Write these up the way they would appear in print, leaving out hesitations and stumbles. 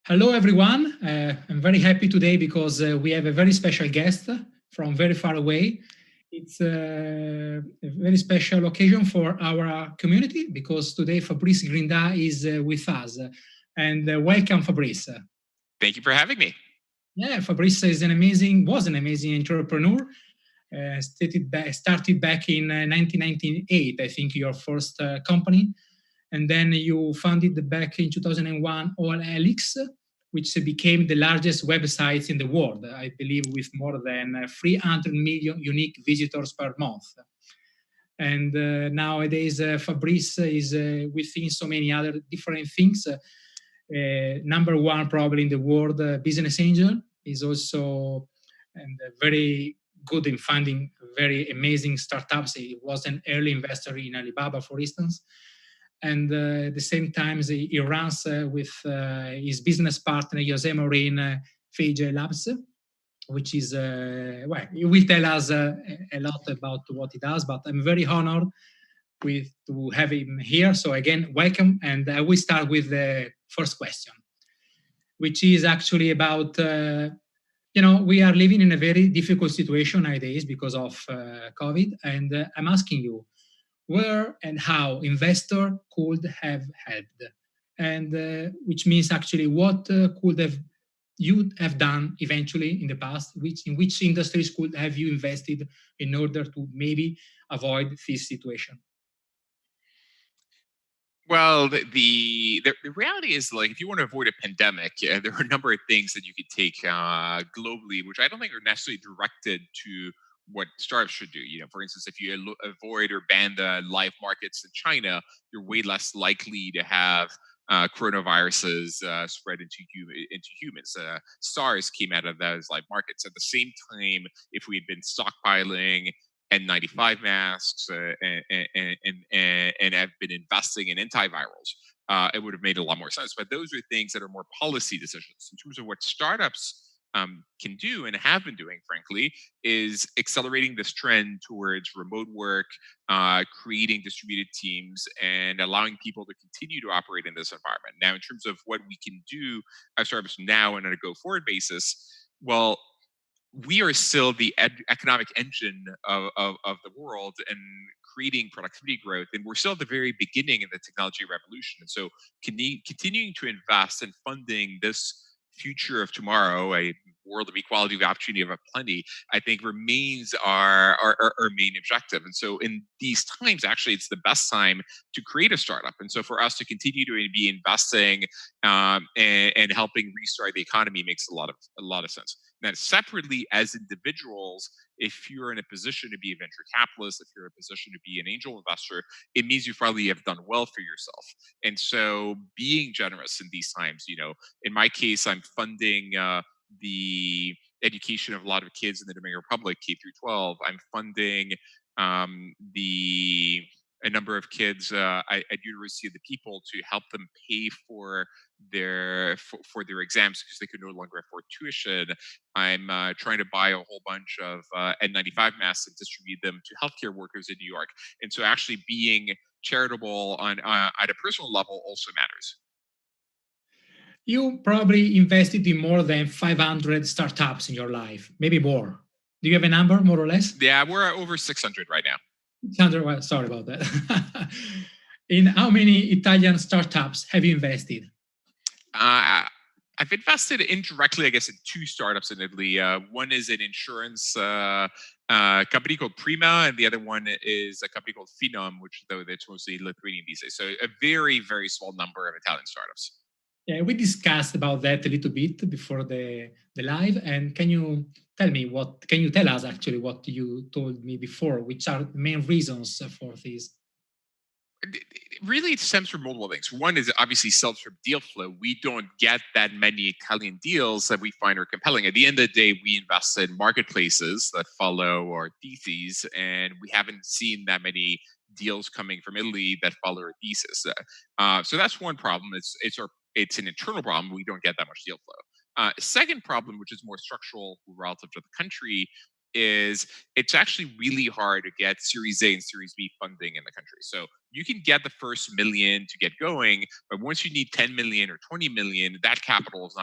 Hello, everyone. I'm very happy today because we have a very special guest from very far away. It's a very special occasion for our community because today Fabrice Grinda is with us. And welcome, Fabrice. Thank you for having me. Yeah, Fabrice was an amazing entrepreneur. Started back in 1998, I think, your first company, and then you founded back in 2001 All Helix, which became the largest website in the world, I believe, with more than 300 million unique visitors per month. And nowadays, Fabrice is within so many other different things. Number one, probably in the world, business angel is also and very good in finding very amazing startups. He was an early investor in Alibaba, for instance. And at the same time, he runs with his business partner, Jose Morin, Fage Labs, which is, well, he will tell us a lot about what he does, but I'm very honored to have him here. So again, welcome. And I will start with the first question, which is actually about, we are living in a very difficult situation nowadays because of COVID. And I'm asking you, where and how investor could have helped, and which means actually what could have you have done eventually in the past, which in which industries could have you invested in order to maybe avoid this situation. Well, the reality is, like, if you want to avoid a pandemic, there are a number of things that you could take globally, which I don't think are necessarily directed to what startups should do. For instance, if you avoid or ban the live markets in China, you're way less likely to have coronaviruses spread into humans. SARS came out of those live markets. At the same time, if we had been stockpiling N95 masks and have been investing in antivirals, it would have made a lot more sense. But those are things that are more policy decisions. In terms of what startups can do and have been doing, frankly, is accelerating this trend towards remote work, creating distributed teams, and allowing people to continue to operate in this environment. Now, in terms of what we can do as startups now and on a go forward basis, well, we are still the economic engine of the world and creating productivity growth. And we're still at the very beginning of the technology revolution. And so continuing to invest in funding this future of tomorrow, a world of equality, of opportunity, of plenty, I think remains our main objective. And so in these times, actually, it's the best time to create a startup. And so for us to continue to be investing and helping restart the economy makes a lot of sense. Now, separately, as individuals, if you're in a position to be a venture capitalist, if you're in a position to be an angel investor, it means you probably have done well for yourself. And so being generous in these times, in my case, I'm funding the education of a lot of kids in the Dominican Republic, K through 12. I'm funding the a number of kids at University of the People to help them pay for their exams because they could no longer afford tuition. I'm trying to buy a whole bunch of N95 masks and distribute them to healthcare workers in New York. And so, actually, being charitable on at a personal level also matters. You probably invested in more than 500 startups in your life, maybe more. Do you have a number, more or less? Yeah, we're at over 600 right now. 600, well, sorry about that. In how many Italian startups have you invested? I've invested indirectly, I guess, in two startups in Italy. One is an insurance company called Prima, and the other one is a company called Phenom, which though it's mostly Lithuanian these days. So a very, very small number of Italian startups. Yeah, we discussed about that a little bit before the live. And can you tell us actually what you told me before, which are the main reasons for this? Really, it stems from multiple things. One is obviously self-serve deal flow. We don't get that many Italian deals that we find are compelling. At the end of the day, we invest in marketplaces that follow our theses, and we haven't seen that many deals coming from Italy that follow our thesis. So that's one problem. It's an internal problem. We don't get that much deal flow. Second problem, which is more structural relative to the country, is it's actually really hard to get Series A and Series B funding in the country. So you can get the first million to get going, but once you need 10 million or 20 million, that capital is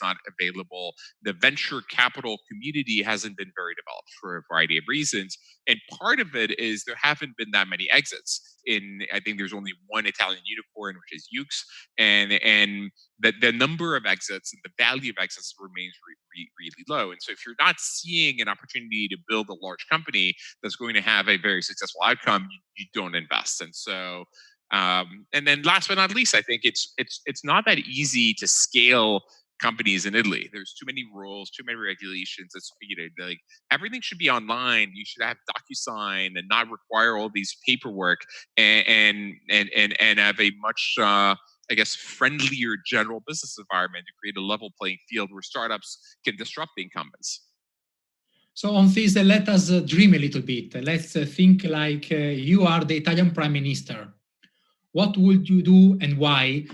not available. The venture capital community hasn't been very developed for a variety of reasons, and part of it is there haven't been that many exits. I think there's only one Italian unicorn, which is Ukes, and the number of exits and the value of exits remains really low. And so if you're not seeing an opportunity to build a large company that's going to have a very successful outcome, you don't invest. And so and then last but not least, I think it's not that easy to scale companies in Italy. There's too many rules, too many regulations. It's like everything should be online. You should have DocuSign and not require all these paperwork, and have a much I guess friendlier general business environment to create a level playing field where startups can disrupt the incumbents. So on this, let us dream a little bit. Let's think like you are the Italian Prime Minister. What would you do and why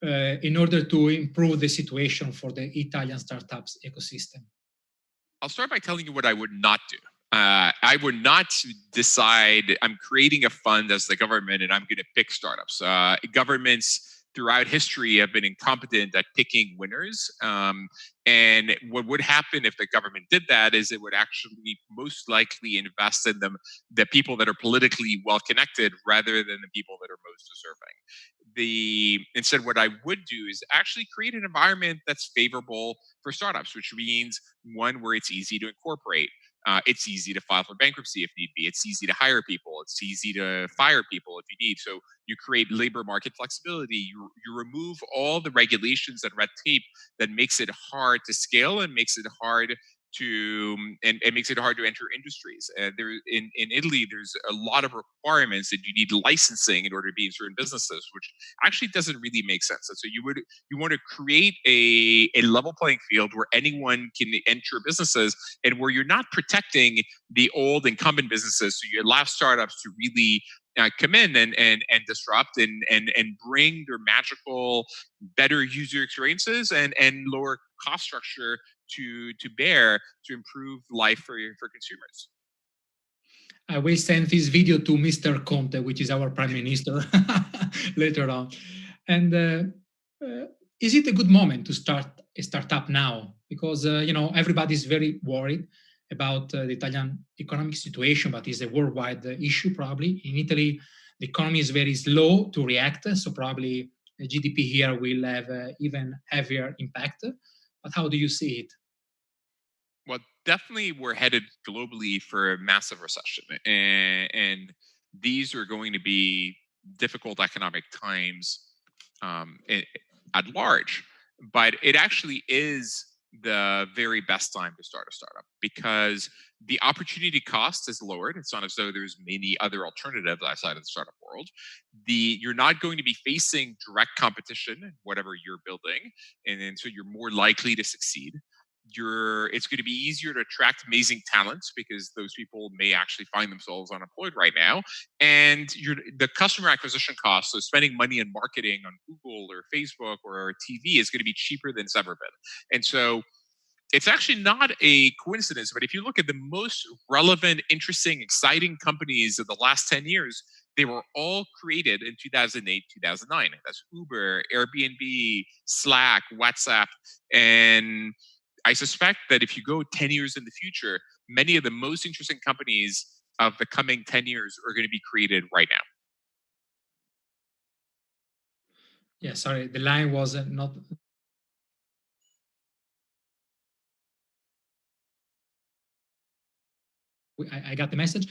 in order to improve the situation for the Italian startups ecosystem? I'll start by telling you what I would not do. I would not decide I'm creating a fund as the government and I'm going to pick startups. Governments throughout history have been incompetent at picking winners. And what would happen if the government did that is it would actually most likely invest in the people that are politically well connected rather than the people that are most deserving. Instead, what I would do is actually create an environment that's favorable for startups, which means one where it's easy to incorporate. It's easy to file for bankruptcy if need be. It's easy to hire people. It's easy to fire people if you need. So you create labor market flexibility. You remove all the regulations and red tape that makes it hard to scale and makes it hard to makes it hard to enter industries. In Italy, there's a lot of requirements that you need licensing in order to be in certain businesses, which actually doesn't really make sense. And so you want to create a level playing field where anyone can enter businesses and where you're not protecting the old incumbent businesses. So you allow startups to really come in and disrupt and bring their magical, better user experiences and lower cost structure to bear to improve life for consumers. I will send this video to Mr. Conte, which is our prime minister, later on. And is it a good moment to start a startup now? Because everybody's very worried about the Italian economic situation, but it's a worldwide issue probably. In Italy, the economy is very slow to react, so probably GDP here will have even heavier impact. But how do you see it? Well, definitely we're headed globally for a massive recession. And these are going to be difficult economic times at large. But it actually is the very best time to start a startup because the opportunity cost is lowered. It's not as though there's many other alternatives outside of the startup world. You're not going to be facing direct competition in whatever you're building, and so you're more likely to succeed. It's going to be easier to attract amazing talents because those people may actually find themselves unemployed right now, and the customer acquisition cost, so spending money in marketing on Google or Facebook or TV, is going to be cheaper than it's ever been. And so it's actually not a coincidence, but if you look at the most relevant, interesting, exciting companies of the last 10 years, they were all created in 2008, 2009. That's Uber, Airbnb, Slack, WhatsApp. And I suspect that if you go 10 years in the future, many of the most interesting companies of the coming 10 years are going to be created right now. Yeah, sorry, the line was not. I got the message.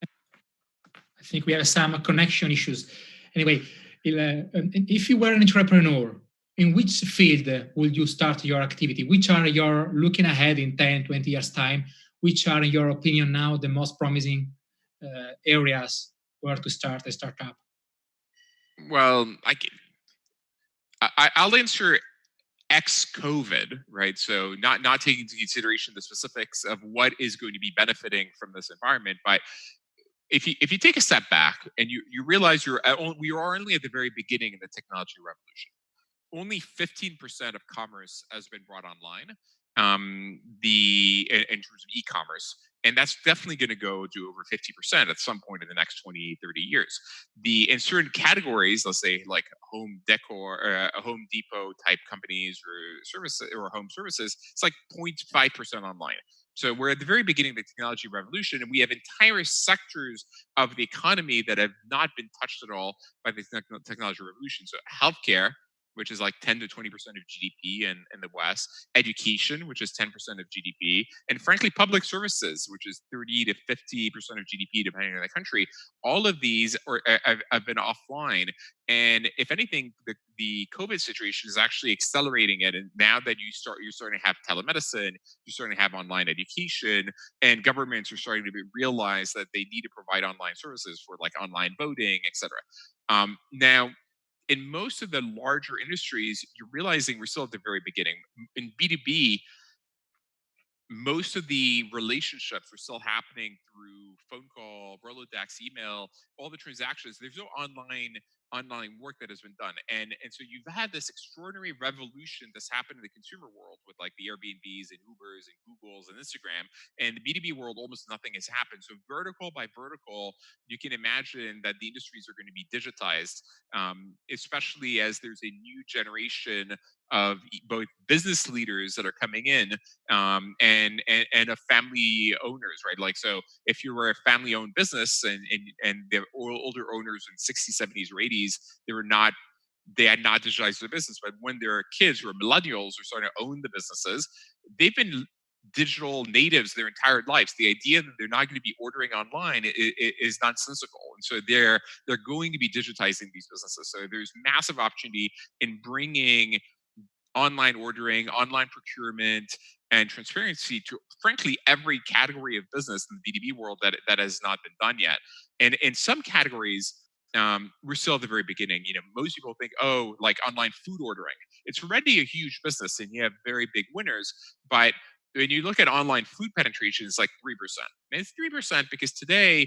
I think we have some connection issues. Anyway, if you were an entrepreneur, in which field would you start your activity? Which are your, looking ahead in 10, 20 years' time, which are, in your opinion, now the most promising areas where to start a startup? Well, I'll answer ex-COVID, right? So not taking into consideration the specifics of what is going to be benefiting from this environment, but if you take a step back and you realize we are only at the very beginning of the technology revolution. Only 15% of commerce has been brought online. in terms of e-commerce. And that's definitely going to go to over 50% at some point in the next 20, 30 years. In certain categories, let's say like home decor, Home Depot type companies or services or home services, it's like 0.5% online. So we're at the very beginning of the technology revolution, and we have entire sectors of the economy that have not been touched at all by the technology revolution. So healthcare, which is like 10 to 20% of GDP in the West, education, which is 10% of GDP, and frankly, public services, which is 30 to 50% of GDP, depending on the country. All of these have been offline. And if anything, the COVID situation is actually accelerating it. And now that you're starting to have telemedicine, you're starting to have online education, and governments are starting to realize that they need to provide online services for like online voting, etc. Now, in most of the larger industries, you're realizing we're still at the very beginning. In B2B, most of the relationships are still happening through phone call, Rolodex, email, all the transactions. There's no online work that has been done. And so you've had this extraordinary revolution that's happened in the consumer world with like the Airbnbs and Ubers and Googles and Instagram. And the B2B world, almost nothing has happened. So vertical by vertical, you can imagine that the industries are going to be digitized, especially as there's a new generation of both business leaders that are coming in, and of family owners, right? Like, so if you were a family owned business and the older owners in 60s, 70s, or 80s, they had not digitized their business. But when their kids who are millennials are starting to own the businesses, they've been digital natives their entire lives. The idea that they're not going to be ordering online is nonsensical. And so they're going to be digitizing these businesses. So there's massive opportunity in bringing online ordering, online procurement, and transparency to, frankly, every category of business in the B2B world that has not been done yet. And in some categories, we're still at the very beginning. Most people think, oh, like online food ordering. It's already a huge business, and you have very big winners. But when you look at online food penetration, it's like 3%. And it's 3% because today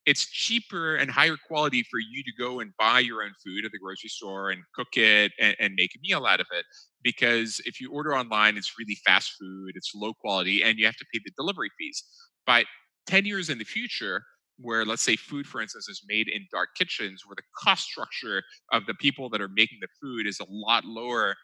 it's cheaper and higher quality for you to go and buy your own food at the grocery store and cook it and make a meal out of it. Because if you order online, it's really fast food, it's low quality, and you have to pay the delivery fees. But 10 years in the future, where let's say food, for instance, is made in dark kitchens, where the cost structure of the people that are making the food is a lot lower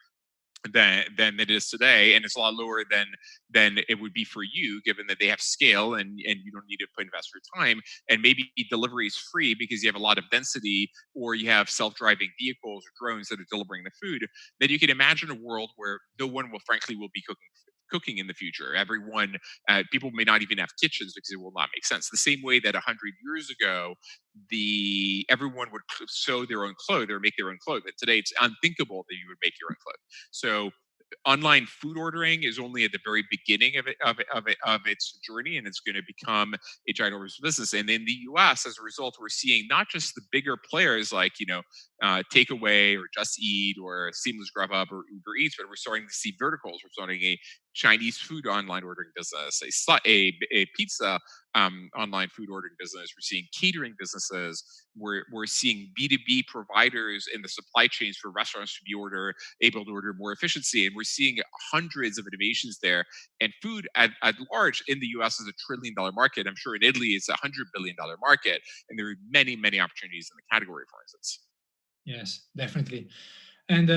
than it is today, and it's a lot lower than it would be for you, given that they have scale and you don't need to invest your time, and maybe delivery is free because you have a lot of density, or you have self-driving vehicles or drones that are delivering the food. Then you can imagine a world where no one will be cooking in the future. Everyone, people may not even have kitchens because it will not make sense. The same way that 100 years ago, everyone would sew their own clothes or make their own clothes. But today, it's unthinkable that you would make your own clothes. So online food ordering is only at the very beginning of its journey, and it's going to become a ginormous business. And in the U.S., as a result, we're seeing not just the bigger players like Takeaway or Just Eat or Seamless Grubhub or Uber Eats, but we're starting to see verticals. We're starting a Chinese food online ordering business, a pizza online food ordering business. We're seeing catering businesses. We're seeing B2B providers in the supply chains for restaurants to be able to order more efficiency. And we're seeing hundreds of innovations there. And food at large in the US is $1 trillion market. I'm sure in Italy it's $100 billion market. And there are many, many opportunities in the category, for instance. Yes, definitely. And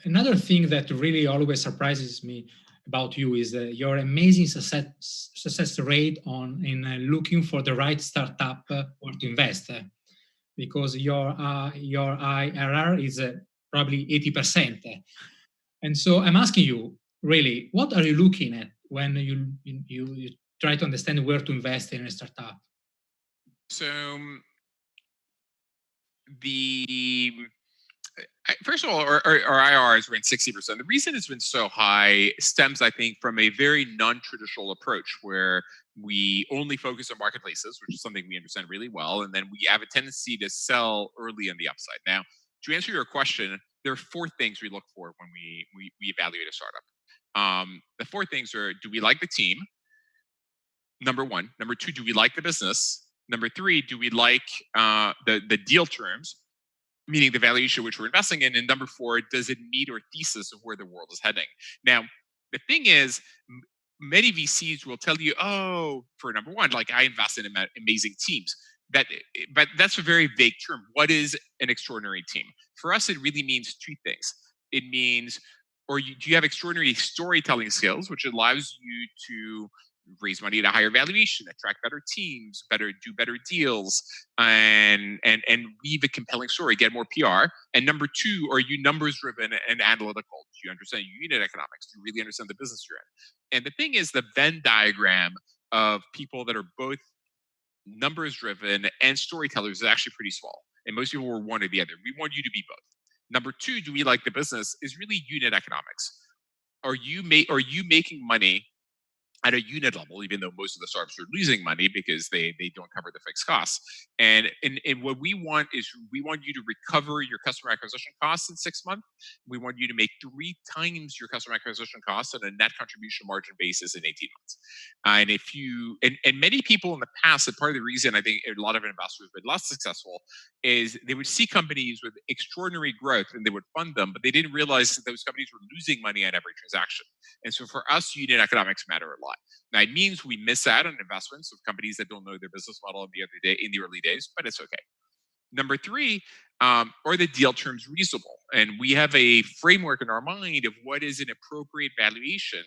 another thing that really always surprises me about you is your amazing success rate in looking for the right startup or to invest, because your IRR is probably 80%. And so I'm asking you, really, what are you looking at when you try to understand where to invest in a startup? So the first of all, our IRR has been 60%. The reason it's been so high stems, I think, from a very non-traditional approach where we only focus on marketplaces, which is something we understand really well, and then we have a tendency to sell early on the upside. Now, to answer your question, there are 4 things we look for when we evaluate a startup. The 4 things are: do we like the team? Number 1. Number 2, do we like the business? Number 3, do we like the deal terms, meaning the valuation which we're investing in? And number 4, does it meet our thesis of where the world is heading? Now, The thing is, many VCs will tell you, oh, for number one, like I invest in amazing teams. But that's a very vague term. What is an extraordinary team? For us, it really means two things. It means, do you have extraordinary storytelling skills, which allows you to raise money at a higher valuation, attract better teams, do better deals, and weave a compelling story, get more PR. And number two, are you numbers driven and analytical? Do you understand unit economics? Do you really understand the business you're in? And the thing is, the Venn diagram of people that are both numbers driven and storytellers is actually pretty small. And most people were one or the other. We want you to be both. Number two, do we like the business? Is really unit economics. Are you making money at a unit level, even though most of the startups are losing money because they don't cover the fixed costs? And what we want is, we want you to recover your customer acquisition costs in 6 months. We want you to make 3 times your customer acquisition costs on a net contribution margin basis in 18 months. And if you and many people in the past, and part of the reason I think a lot of investors have been less successful is they would see companies with extraordinary growth and they would fund them, but they didn't realize that those companies were losing money on every transaction. And so for us, unit economics matter a lot. Now, it means we miss out on investments of companies that don't know their business model in the early days, but it's okay. Number three, are the deal terms reasonable? And we have a framework in our mind of what is an appropriate valuation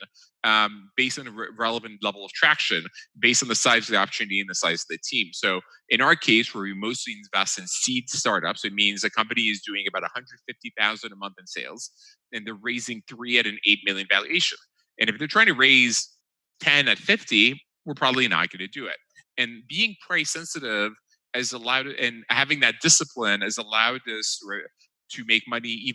based on a relevant level of traction, based on the size of the opportunity and the size of the team. So in our case, where we mostly invest in seed startups, it means a company is doing about 150,000 a month in sales, and they're raising 3 at an 8 million valuation. And if they're trying to raise 10 at 50, we're probably not going to do it. And being price sensitive has allowed, and having that discipline has allowed us to make money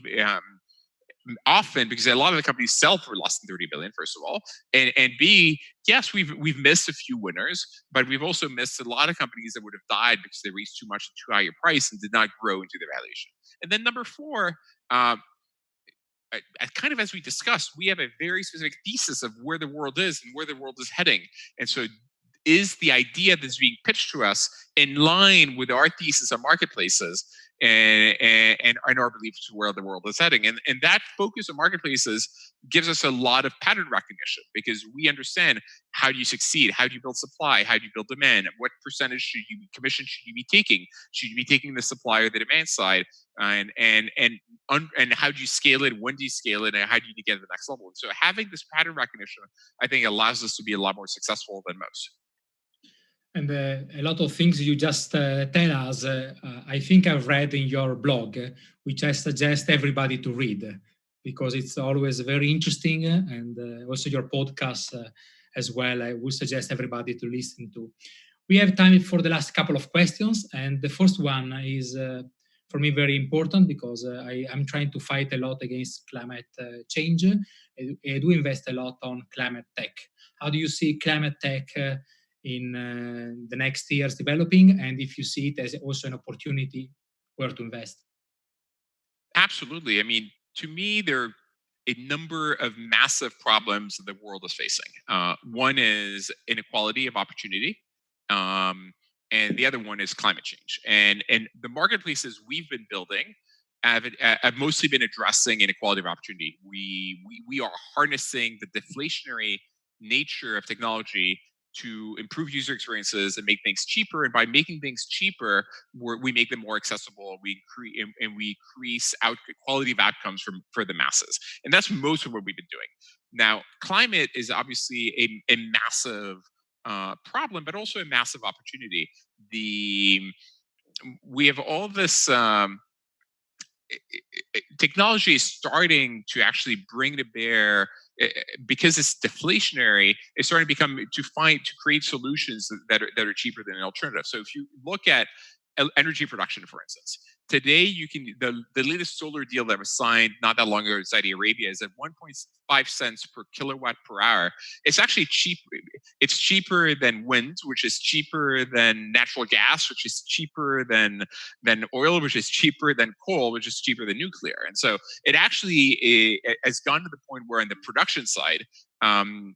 often, because a lot of the companies sell for less than 30 billion, first of all, and B, yes, we've missed a few winners, but we've also missed a lot of companies that would have died because they raised too much at too high a price and did not grow into their valuation. And then number four, kind of as we discussed, we have a very specific thesis of where the world is and where the world is heading. And so is the idea that's being pitched to us in line with our thesis on marketplaces and our beliefs of where the world is heading? And that focus on marketplaces gives us a lot of pattern recognition, because we understand, how do you succeed? How do you build supply? How do you build demand? What percentage commission should you be taking? Should you be taking the supply or the demand side? And how do you scale it? When do you scale it? And how do you get to the next level? And so having this pattern recognition, I think, allows us to be a lot more successful than most. And a lot of things you just tell us, I think I've read in your blog, which I suggest everybody to read, because it's always very interesting, and also your podcast as well, I would suggest everybody to listen to. We have time for the last couple of questions, and the first one is for me very important, because I'm trying to fight a lot against climate change. I do invest a lot on climate tech. How do you see climate tech in the next years developing, and if you see it as also an opportunity where to invest? Absolutely. I mean, to me, there are a number of massive problems that the world is facing. One is inequality of opportunity, and the other one is climate change. And the marketplaces we've been building have mostly been addressing inequality of opportunity. We are harnessing the deflationary nature of technology to improve user experiences and make things cheaper. And by making things cheaper, we make them more accessible. We increase quality of outcomes for the masses. And that's most of what we've been doing. Now, climate is obviously a massive problem, but also a massive opportunity. We have all this technology is starting to actually bring to bear, because it's deflationary. It's starting to create solutions that are cheaper than an alternative. So if you look at energy production, for instance, today you can the latest solar deal that was signed not that long ago in Saudi Arabia is at 1.5 cents per kilowatt per hour. It's actually cheap. It's cheaper than wind, which is cheaper than natural gas, which is cheaper than oil, which is cheaper than coal, which is cheaper than nuclear. And so it actually has gone to the point where on the production side,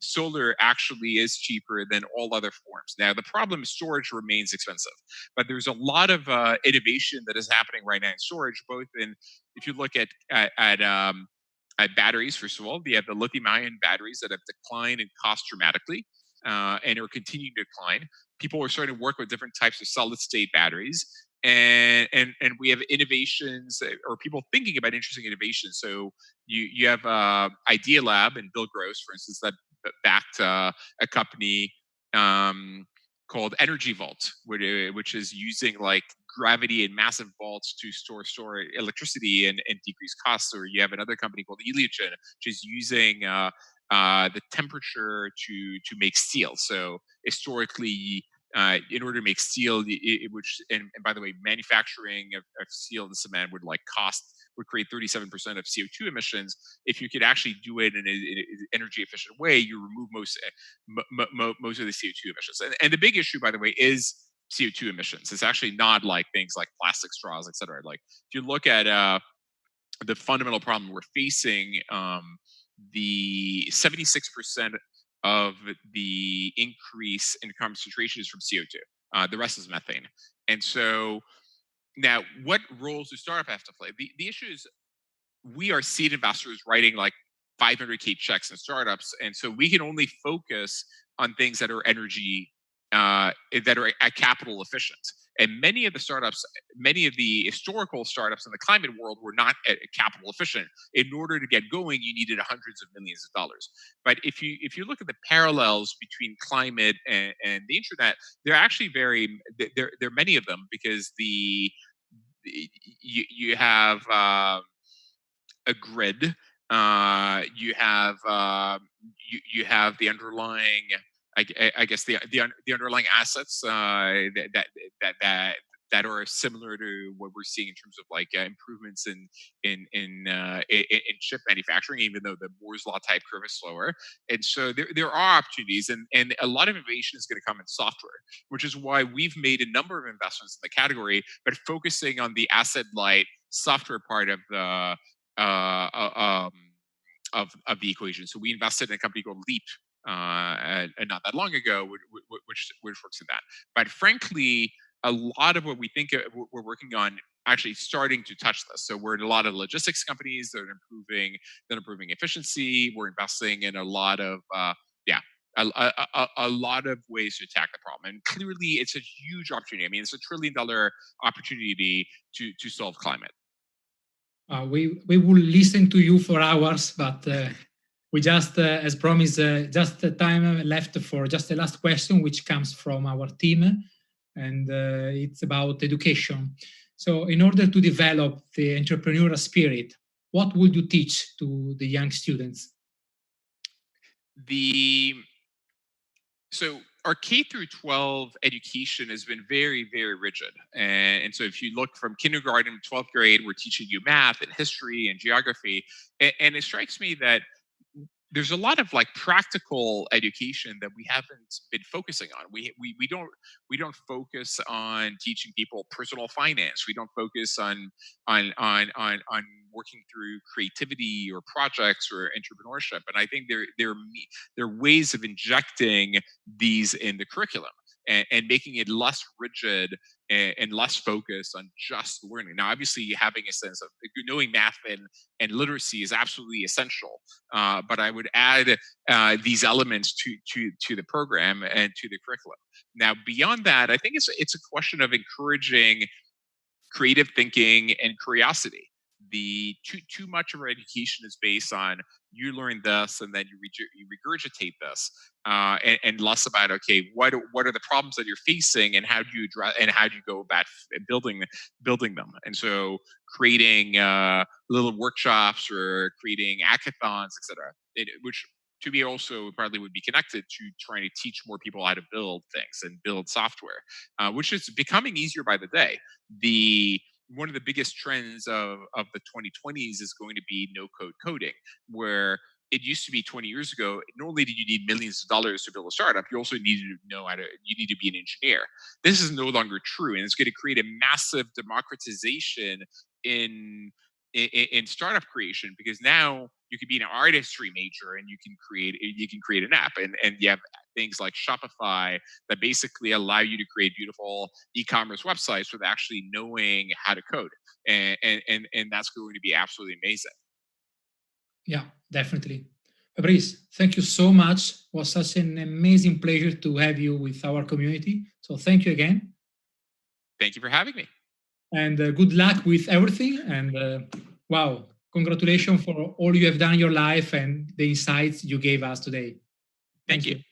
solar actually is cheaper than all other forms. Now, the problem is storage remains expensive, but there's a lot of innovation that is happening right now in storage, both in, if you look at batteries. First of all, you have the lithium-ion batteries that have declined in cost dramatically and are continuing to decline. People are starting to work with different types of solid-state batteries, and we have innovations or people thinking about interesting innovations. So you have Idea Lab and Bill Gross, for instance, that backed a company called Energy Vault, which is using like gravity and massive vaults to store electricity and decrease costs. Or you have another company called Eliogen, which is using the temperature to make steel. So historically, in order to make steel, and by the way, manufacturing of steel and cement would create 37% of CO2 emissions. If you could actually do it in an energy efficient way, you remove most of the CO2 emissions. And the big issue, by the way, is CO2 emissions. It's actually not like things like plastic straws, et cetera. Like if you look at the fundamental problem we're facing, the 76% of the increase in concentration is from CO2. The rest is methane. And so now, what roles do startups have to play? The issue is we are seed investors writing like 500K checks in startups, and so we can only focus on things that are energy that are capital efficient. And many of the historical startups in the climate world were not capital efficient. In order to get going, you needed hundreds of millions of dollars. But if you look at the parallels between climate and the internet, they're actually there are many of them, because you have a grid. You have the underlying, I guess the underlying assets that are similar to what we're seeing in terms of like improvements in chip manufacturing, even though the Moore's law type curve is slower. And so there are opportunities, and a lot of innovation is going to come in software, which is why we've made a number of investments in the category, but focusing on the asset light software part of the of the equation. So we invested in a company called Leap and not that long ago, which works in that. But frankly, a lot of what we think we're working on actually starting to touch this. So we're in a lot of logistics companies that are improving efficiency. We're investing in a lot of a lot of ways to attack the problem. And clearly, it's a huge opportunity. I mean, it's $1 trillion opportunity to solve climate. We will listen to you for hours, but we just, as promised, just the time left for just the last question, which comes from our team, and it's about education. So in order to develop the entrepreneurial spirit, what would you teach to the young students? So our K through 12 education has been very, very rigid. And so if you look from kindergarten to 12th grade, we're teaching you math and history and geography. And it strikes me that there's a lot of like practical education that we haven't been focusing on. We don't focus on teaching people personal finance. We don't focus on working through creativity or projects or entrepreneurship. And I think there are ways of injecting these in the curriculum and making it less rigid and less focused on just learning. Now, obviously, having a sense of knowing math and literacy is absolutely essential. But I would add these elements to the program and to the curriculum. Now, beyond that, I think it's a question of encouraging creative thinking and curiosity. The too much of our education is based on you learn this and then you regurgitate this, and less about what are the problems that you're facing and how do you go about building them. And so creating little workshops or creating hackathons, etc., which to me also probably would be connected to trying to teach more people how to build things and build software, which is becoming easier by the day. One of the biggest trends of the 2020s is going to be no-code coding, where it used to be 20 years ago, not only did you need millions of dollars to build a startup, you also needed to you need to be an engineer. This is no longer true, and it's going to create a massive democratization in startup creation, because now you can be an art history major and you can create an app, and you have things like Shopify that basically allow you to create beautiful e-commerce websites with actually knowing how to code, and that's going to be absolutely amazing. Yeah, definitely. Fabrice, thank you so much. It was such an amazing pleasure to have you with our community. So thank you again. Thank you for having me. And good luck with everything. And wow, congratulations for all you have done in your life and the insights you gave us today. Thank Thank you. you.